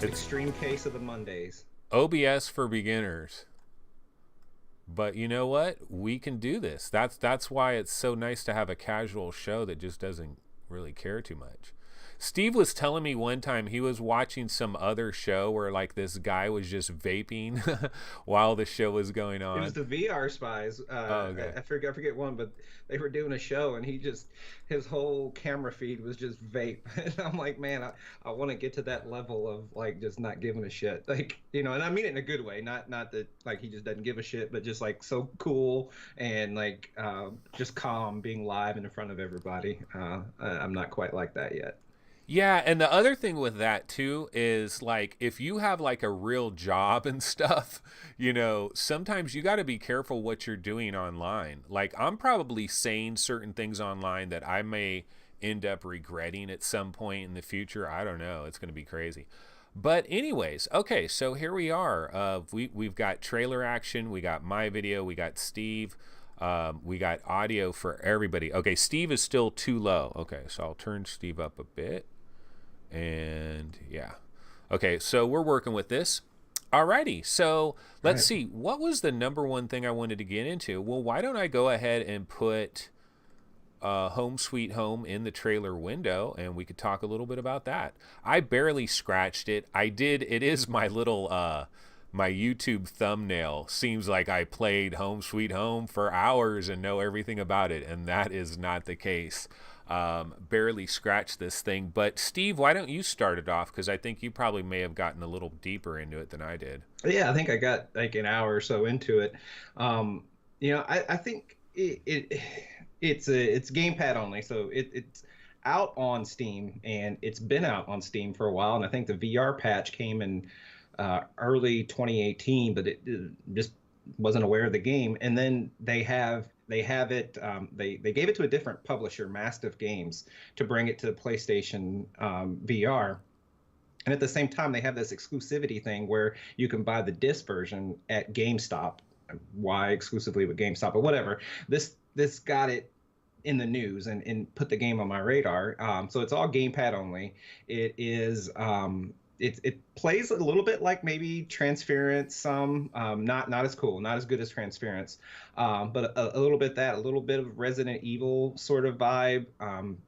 It's Extreme case of the Mondays. OBS for beginners. But you know what? We can do this. That's why it's so nice to have a casual show that just doesn't really care too much. Steve was telling me one time he was watching some other show where like this guy was just vaping while the show was going It was on. the VR spies. Oh, okay. I forget one, but they were doing a show, and his whole camera feed was just vape. And I'm like, man, I want to get to that level of like just not giving a shit, like and I mean it in a good way, not that like he just doesn't give a shit, but just like so cool and like just calm, being live and in front of everybody. I'm not quite like that yet. Yeah, and the other thing with that too is like if you have like a real job and stuff, sometimes you got to be careful what you're doing online. Like I'm probably saying certain things online that I may end up regretting at some point in the future. I don't know. It's going to be crazy. But anyways, okay, so here we are. We've got trailer action. We got my video. We got Steve. We got audio for everybody. Okay, Steve is still too low. Okay, so I'll turn Steve up a bit. And yeah. Okay, so we're working with this. Alrighty, so All let's right. see. What was the number one thing I wanted to get into? Well, why don't I go ahead and put Home Sweet Home in the trailer window, and we could talk a little bit about that. I barely scratched it. I did. It is my little my YouTube thumbnail. Seems like I played Home Sweet Home for hours and know everything about it, and that is not the case. Barely scratched this thing. But Steve, why don't you start it off? Because I think you probably may have gotten a little deeper into it than I did. Yeah, I think I got like an hour or so into it. I think it's gamepad only, so it's out on Steam, and it's been out on Steam for a while. And I think the VR patch came in early 2018, but it just wasn't aware of the game. And then they have it. They gave it to a different publisher, Mastiff Games, to bring it to PlayStation VR. And at the same time, they have this exclusivity thing where you can buy the disc version at GameStop. Why exclusively with GameStop, but whatever. This got it in the news and put the game on my radar. So it's all gamepad only. It is it plays a little bit like maybe Transference, some not as cool, not as good as Transference, but a little bit that, a little bit of Resident Evil sort of vibe.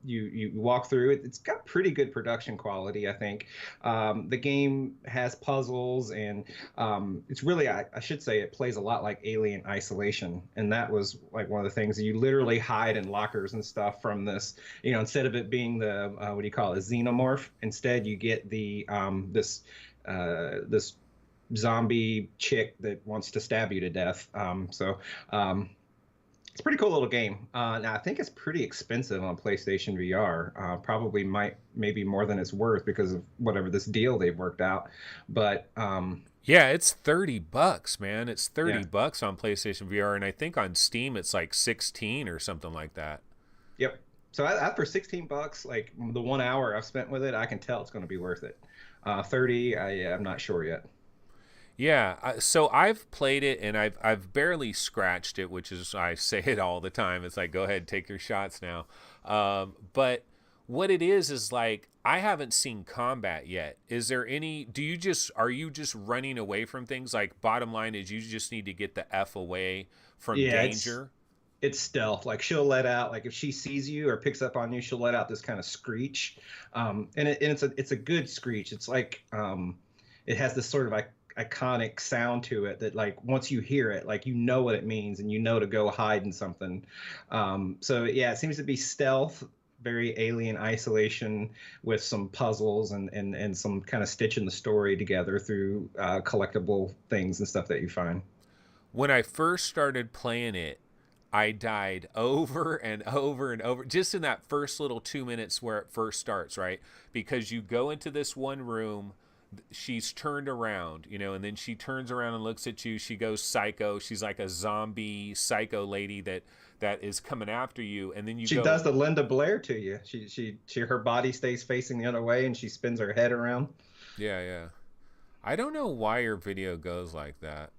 You walk through it. It's got pretty good production quality, I think. The game has puzzles, and it's really, I should say, it plays a lot like Alien Isolation, and that was like one of the things. You literally hide in lockers and stuff from this. Instead of it being the what do you call it, a xenomorph, instead you get the this zombie chick that wants to stab you to death. It's a pretty cool little game. Now I think it's pretty expensive on PlayStation VR. Probably might maybe more than it's worth because of whatever this deal they've worked out. But Yeah, it's $30, man. It's 30 yeah, bucks on PlayStation VR, and I think on Steam it's like 16 or something like that. yep. So for $16, like the 1 hour I've spent with it, I can tell it's going to be worth it. 30, I'm not sure yet. Yeah, so I've played it and I've barely scratched it, which is I say it all the time. It's like go ahead, take your shots now. But what it is like I haven't seen combat yet. Is there any? Are you just running away from things? Like bottom line is you just need to get the f away from Yeah, it's danger. it's stealth. Like she'll let out, like if she sees you or picks up on you, she'll let out this kind of screech, and it's a good screech. It's like it has this sort of like iconic sound to it that like once you hear it, like you know what it means and you know to go hide in something. So yeah, it seems to be stealth, very Alien Isolation, with some puzzles and some kind of stitching the story together through collectible things and stuff that you find. When I first started playing it, I died over and over and over just in that first little 2 minutes where it first starts, right? Because you go into this one room, she's turned around, and then she turns around and looks at you. She goes psycho. She's like a zombie psycho lady that is coming after you. And then you She go, does the Linda Blair to you. Her body stays facing the other way and she spins her head around. yeah, yeah. I don't know why your video goes like that.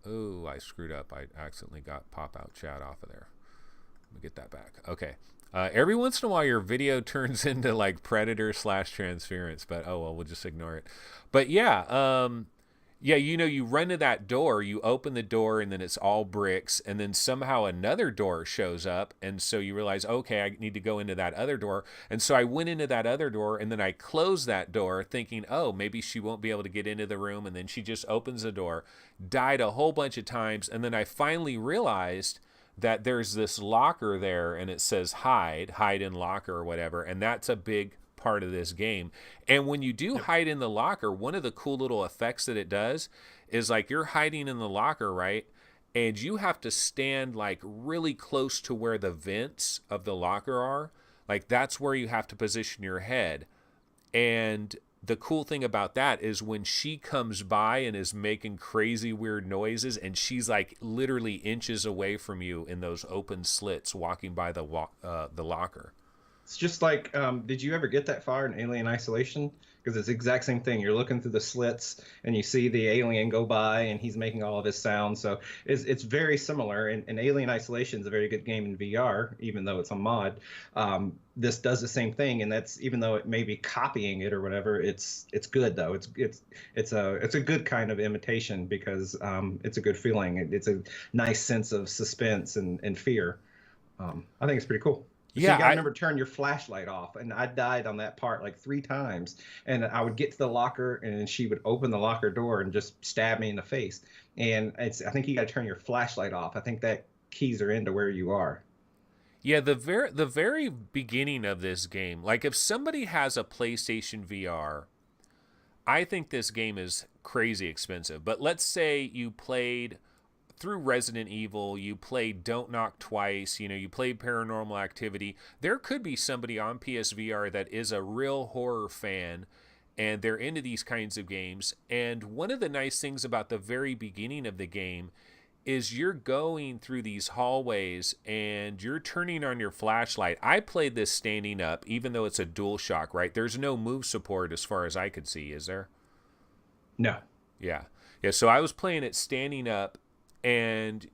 Oh, I screwed up. I accidentally got pop out chat off of there. Let me get that back. Okay. Every once in a while, your video turns into like Predator slash Transference, but oh well, we'll just ignore it. But yeah, yeah, you run to that door, you open the door, and then it's all bricks, and then somehow another door shows up, and so you realize, okay, I need to go into that other door, and so I went into that other door, and then I closed that door, thinking, oh, maybe she won't be able to get into the room, and then she just opens the door, died a whole bunch of times, and then I finally realized that there's this locker there, and it says hide in locker or whatever, and that's a big part of this game. And when you do hide in the locker, one of the cool little effects that it does is like you're hiding in the locker, right? And you have to stand like really close to where the vents of the locker are. Like that's where you have to position your head. And the cool thing about that is when she comes by and is making crazy weird noises, and she's like literally inches away from you in those open slits walking by the locker. It's just like, did you ever get that far in Alien Isolation? Because it's the exact same thing. You're looking through the slits and you see the alien go by and he's making all of his sounds. So it's very similar. And Alien Isolation is a very good game in VR, even though it's a mod. This does the same thing, and that's even though it may be copying it or whatever. It's good though. It's a good kind of imitation because it's a good feeling. It's a nice sense of suspense and fear. I think it's pretty cool. So Yeah, you gotta remember to turn your flashlight off. And I died on that part like 3 times. And I would get to the locker, and she would open the locker door and just stab me in the face. And I think you gotta turn your flashlight off. I think that keys her into where you are. yeah. The very beginning of this game, like if somebody has a PlayStation VR, I think this game is crazy expensive. But let's say you played through Resident Evil, you played Don't Knock Twice, you played Paranormal Activity. There could be somebody on PSVR that is a real horror fan and they're into these kinds of games. And one of the nice things about the very beginning of the game is you're going through these hallways and you're turning on your flashlight. I played this standing up, even though it's a DualShock, right? There's no move support as far as I could see, is there? No. Yeah. Yeah, so I was playing it standing up, and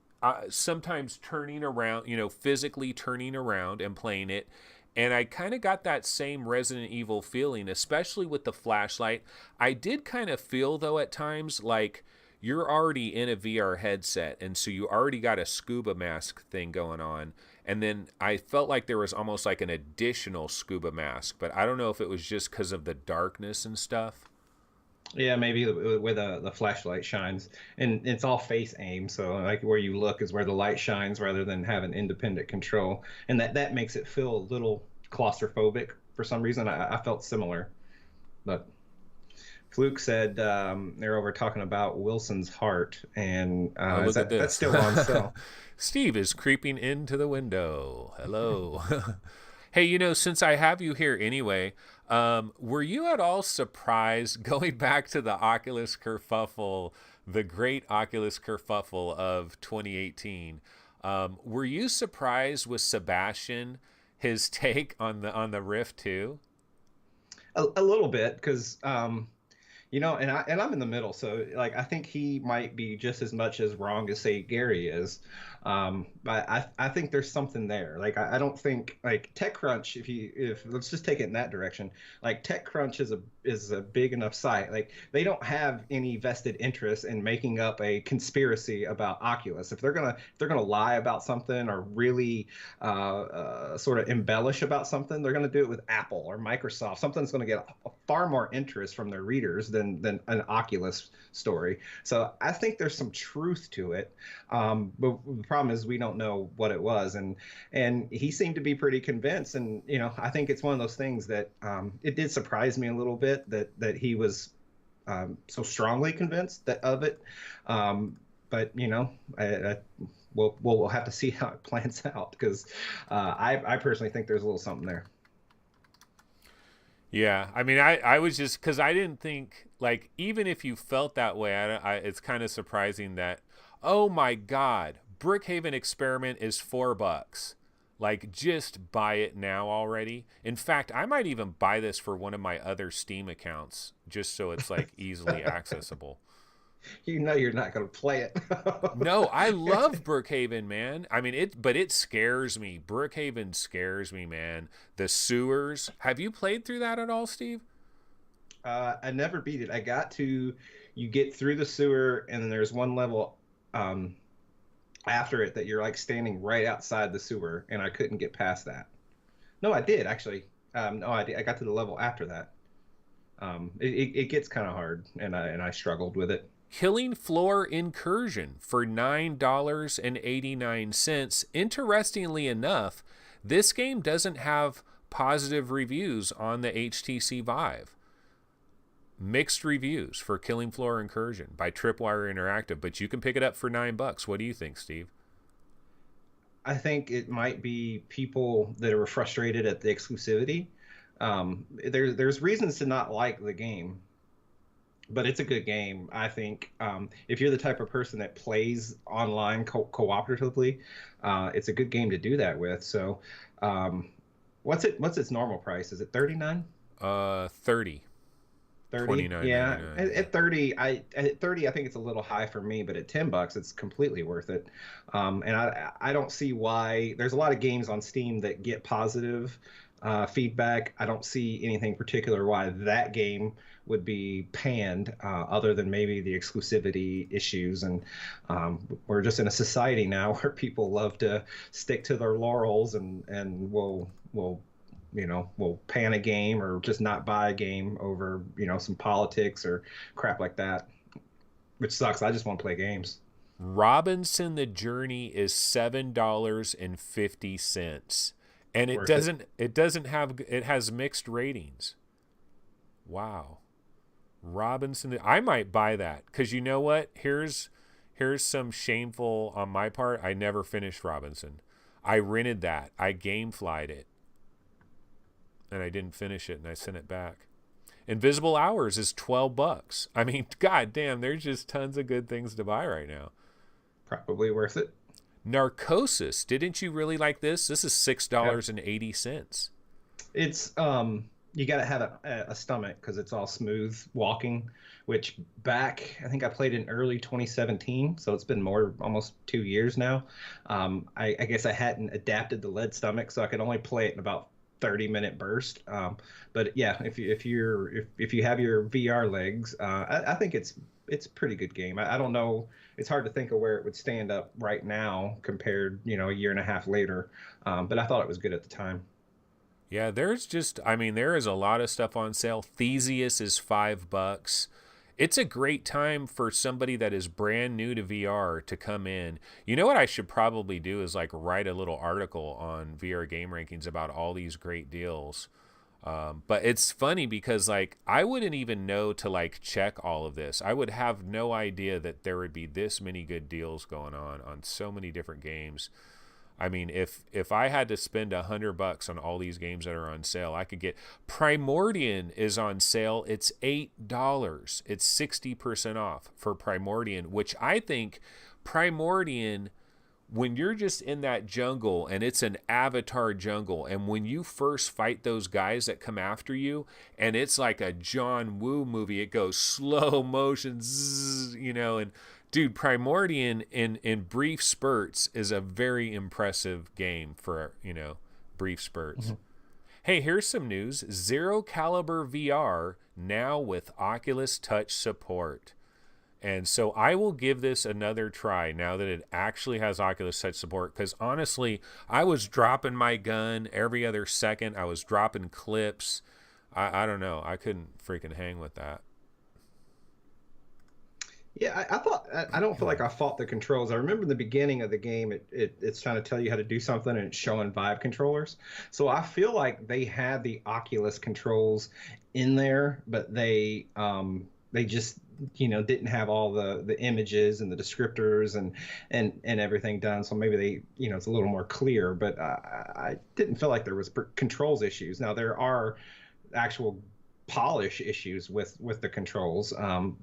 sometimes turning around, physically turning around and playing it. And I kind of got that same Resident Evil feeling, especially with the flashlight. I did kind of feel, though, at times like you're already in a VR headset, and so you already got a scuba mask thing going on. And then I felt like there was almost like an additional scuba mask, but I don't know if it was just because of the darkness and stuff. Yeah, maybe where the flashlight shines, and it's all face aim, so like where you look is where the light shines rather than having independent control, and that makes it feel a little claustrophobic for some reason. I felt similar, but Fluke said they're over talking about Wilson's heart, and Oh, look at that's this. still on sale. Steve is creeping into the window. Hello. Hey, since I have you here anyway, were you at all surprised going back to the Oculus kerfuffle, the great Oculus kerfuffle of 2018? Were you surprised with Sebastian, his take on the Rift 2? A little bit, because and I'm in the middle, so like I think he might be just as much as wrong as say Gary is, but I think there's something there. Like I don't think like TechCrunch, if let's just take it in that direction. Like TechCrunch is a big enough site. Like they don't have any vested interest in making up a conspiracy about Oculus. If they're gonna lie about something or really sort of embellish about something, they're gonna do it with Apple or Microsoft. Something that's gonna get a far more interest from their readers than an Oculus story. So I think there's some truth to it. But the problem is we don't know what it was, and he seemed to be pretty convinced. And I think it's one of those things that it did surprise me a little bit that he was so strongly convinced of it. But we'll have to see how it plans out, because I personally think there's a little something there. Yeah, I mean, I was just because I didn't think, like, even if you felt that way, it's kind of surprising that, oh my God, Brookhaven Experiment is $4. Like, just buy it now already. In fact, I might even buy this for one of my other Steam accounts just so it's like easily accessible. You know you're not going to play it. No, I love Brookhaven, man. I mean but it scares me. Brookhaven scares me, man. The sewers. Have you played through that at all, Steve? I never beat it. You get through the sewer, and then there's one level um, after it that you're like standing right outside the sewer, and I couldn't get past that. No, I did actually. No, I did. I got to the level after that. It gets kind of hard, and I struggled with it. Killing Floor Incursion for $9.89. Interestingly enough, this game doesn't have positive reviews on the HTC Vive. Mixed reviews for Killing Floor Incursion by Tripwire Interactive, but you can pick it up for $9. What do you think, Steve? I think it might be people that are frustrated at the exclusivity. There's reasons to not like the game, but it's a good game. I think if you're the type of person that plays online cooperatively, it's a good game to do that with. So, what's its normal price? Is it 39? 30. 30? Yeah. 29.99. At 30, I think it's a little high for me, but at $10, it's completely worth it. And I don't see why. There's a lot of games on Steam that get positive feedback. I don't see anything particular why that game would be panned, other than maybe the exclusivity issues. And we're just in a society now where people love to stick to their laurels and will pan a game or just not buy a game over, some politics or crap like that, which sucks. I just want to play games. Robinson the Journey is $7.50. And Worth it. it has mixed ratings. Wow. Robinson, I might buy that because you know what? Here's some shameful on my part. I never finished Robinson. I rented that. I gameflied it, and I didn't finish it, and I sent it back. Invisible Hours is $12. I mean, god damn, there's just tons of good things to buy right now. Probably worth it. Narcosis, didn't you really like this? This is Yeah. $6.80. It's you got to have a stomach because it's all smooth walking. Which back, I think I played in early 2017, so it's been almost 2 years now. I guess I hadn't adapted the lead stomach, so I could only play it in about 30-minute burst. But yeah, if you have your VR legs, I think it's a pretty good game. I don't know. It's hard to think of where it would stand up right now compared, a year and a half later. But I thought it was good at the time. Yeah, there is a lot of stuff on sale. Theseus is $5. It's a great time for somebody that is brand new to VR to come in. You know what I should probably do is like write a little article on VR game rankings about all these great deals. But it's funny because like I wouldn't even know to like check all of this. I would have no idea that there would be this many good deals going on so many different games. I mean, if I had to spend $100 on all these games that are on sale, I could get Primordian is on sale. It's $8. It's 60% off for Primordian, which I think Primordian, when you're just in that jungle and it's an avatar jungle, and when you first fight those guys that come after you, and it's like a John Woo movie, it goes slow motion, zzz, and dude, Primordian in brief spurts is a very impressive game for, brief spurts. Mm-hmm. Hey, here's some news. Zero Caliber VR now with Oculus Touch support. And so I will give this another try now that it actually has Oculus Touch support, because honestly, I was dropping my gun every other second. I was dropping clips. I don't know. I couldn't freaking hang with that. Yeah, I don't feel like I fought the controls. I remember in the beginning of the game, it's trying to tell you how to do something and it's showing Vive controllers. So I feel like they had the Oculus controls in there, but they just didn't have all the images and the descriptors and everything done. So maybe they it's a little more clear. But I didn't feel like there was controls issues. Now there are actual polish issues with the controls,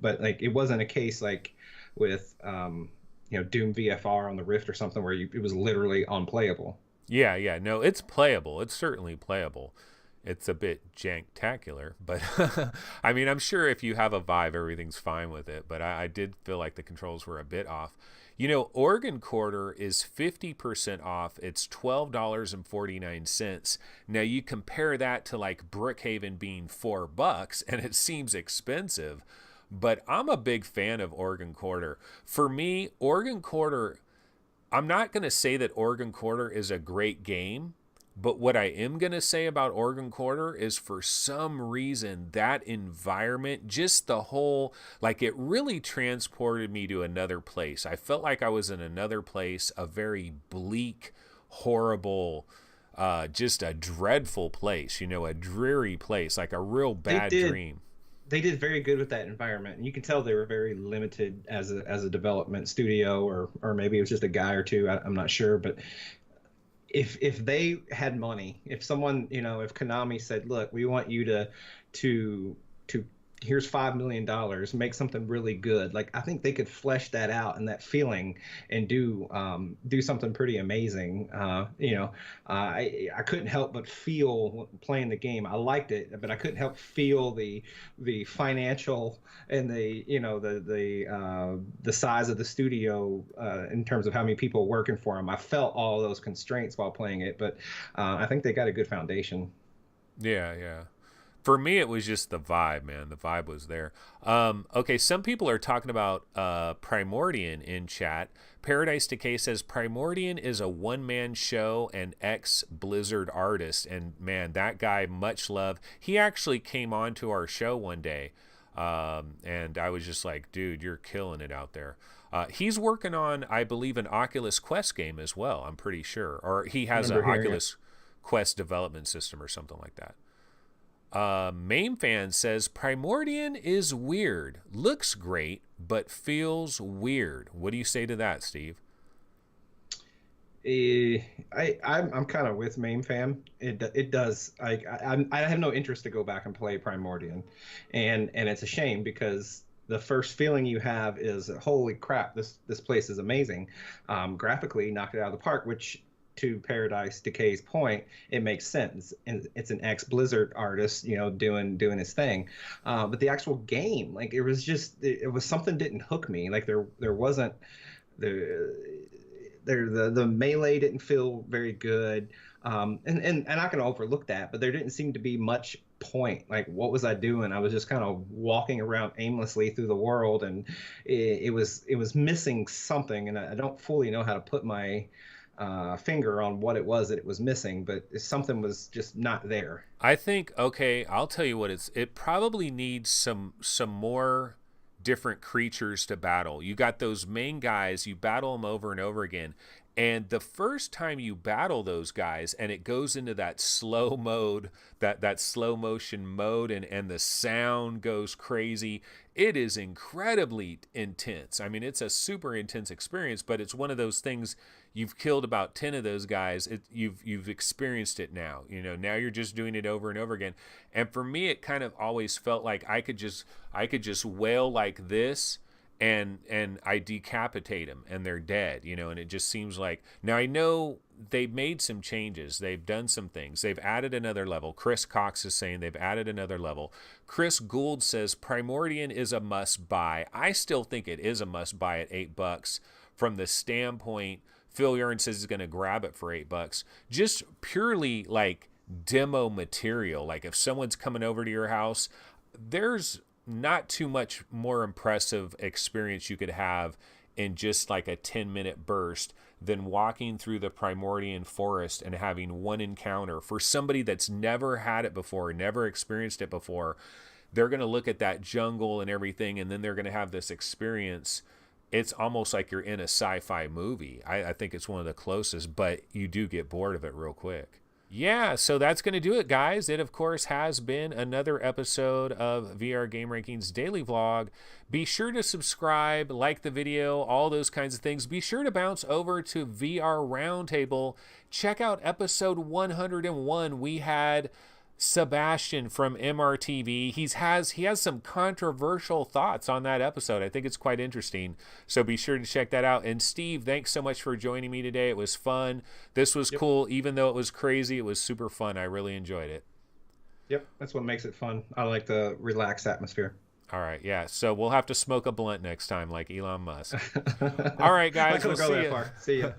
but like it wasn't a case like with Doom VFR on the Rift or something where it was literally unplayable. Yeah, no, it's playable. It's certainly playable. It's a bit janktacular, but I mean, I'm sure if you have a Vive, everything's fine with it. But I did feel like the controls were a bit off. You know, Oregon Quarter is 50% off. It's $12.49. Now you compare that to like Brookhaven being $4, and it seems expensive. But I'm a big fan of Oregon Quarter. For me, Oregon Quarter, I'm not going to say that Oregon Quarter is a great game, but what I am going to say about Oregon Quarter is for some reason that environment, just the whole, like it really transported me to another place. I felt like I was in another place, a very bleak, horrible, just a dreadful place, you know, a dreary place, like a real They bad did dream. they did very good with that environment. And you can tell they were very limited as a development studio, or maybe it was just a guy or two. I'm not sure, but if they had money, if someone, if Konami said, "Look, we want you to here's $5 million, make something really good," like I think they could flesh that out and that feeling and do something pretty amazing. I couldn't help but feel playing the game. I liked it, but I couldn't help feel the financial and the size of the studio in terms of how many people working for them. I felt all those constraints while playing it, but I think they got a good foundation. Yeah, yeah. For me, it was just the vibe, man. The vibe was there. Okay, some people are talking about Primordian in chat. Paradise Decay says Primordian is a one-man show and ex-Blizzard artist. And man, that guy, much love. He actually came on to our show one day. And I was just like, dude, you're killing it out there. He's working on, I believe, an Oculus Quest game as well, I'm pretty sure. Or he I has an remember hearing it. Oculus Quest development system or something like that. Main fan says Primordian is weird. Looks great, but feels weird. What do you say to that, Steve? I'm kind of with Main Fam. It does. I have no interest to go back and play Primordian, and it's a shame because the first feeling you have is holy crap, this place is amazing. Graphically knocked it out of the park, which to Paradise Decay's point, it makes sense. And it's an ex-Blizzard artist, doing his thing. But the actual game, like it was something didn't hook me. Like there wasn't the the melee didn't feel very good. And I'm not going to overlook that, but there didn't seem to be much point. Like, what was I doing? I was just kind of walking around aimlessly through the world, and it was missing something, and I don't fully know how to put my finger on what it was that it was missing, but something was just not there. I think, okay, I'll tell you what it probably needs some more different creatures to battle. You got those main guys, you battle them over and over again. And the first time you battle those guys and it goes into that slow mode, that slow motion mode, and the sound goes crazy, it is incredibly intense. I mean, it's a super intense experience, but it's one of those things. You've killed about 10 of those guys. You've experienced it now. Now you're just doing it over and over again. And for me, it kind of always felt like I could just wail like this, and I decapitate them and they're dead, and it just seems like, now I know they've made some changes, they've done some things, they've added another level. Chris Cox is saying they've added another level. Chris Gould says Primordian is a must buy. I still think it is a must buy at $8 from the standpoint. Phil Yarn says he's going to grab it for $8, just purely like demo material. Like if someone's coming over to your house, there's not too much more impressive experience you could have in just like a 10-minute burst than walking through the Primordian forest and having one encounter. For somebody that's never had it before, never experienced it before, they're going to look at that jungle and everything, and then they're going to have this experience. It's almost like you're in a sci-fi movie. I think it's one of the closest, but you do get bored of it real quick. Yeah, so that's going to do it, guys. It, of course, has been another episode of VR Game Rankings Daily Vlog. Be sure to subscribe, like the video, all those kinds of things. Be sure to bounce over to VR Roundtable. Check out episode 101. We had Sebastian from MRTV. He has some controversial thoughts on that episode. I think it's quite interesting. So be sure to check that out. And Steve, thanks so much for joining me today. It was fun. This was cool. Even though it was crazy, it was super fun. I really enjoyed it. Yep, that's what makes it fun. I like the relaxed atmosphere. All right, yeah. So we'll have to smoke a blunt next time, like Elon Musk. All right, Not guys, gonna we'll go see that you. far. See ya.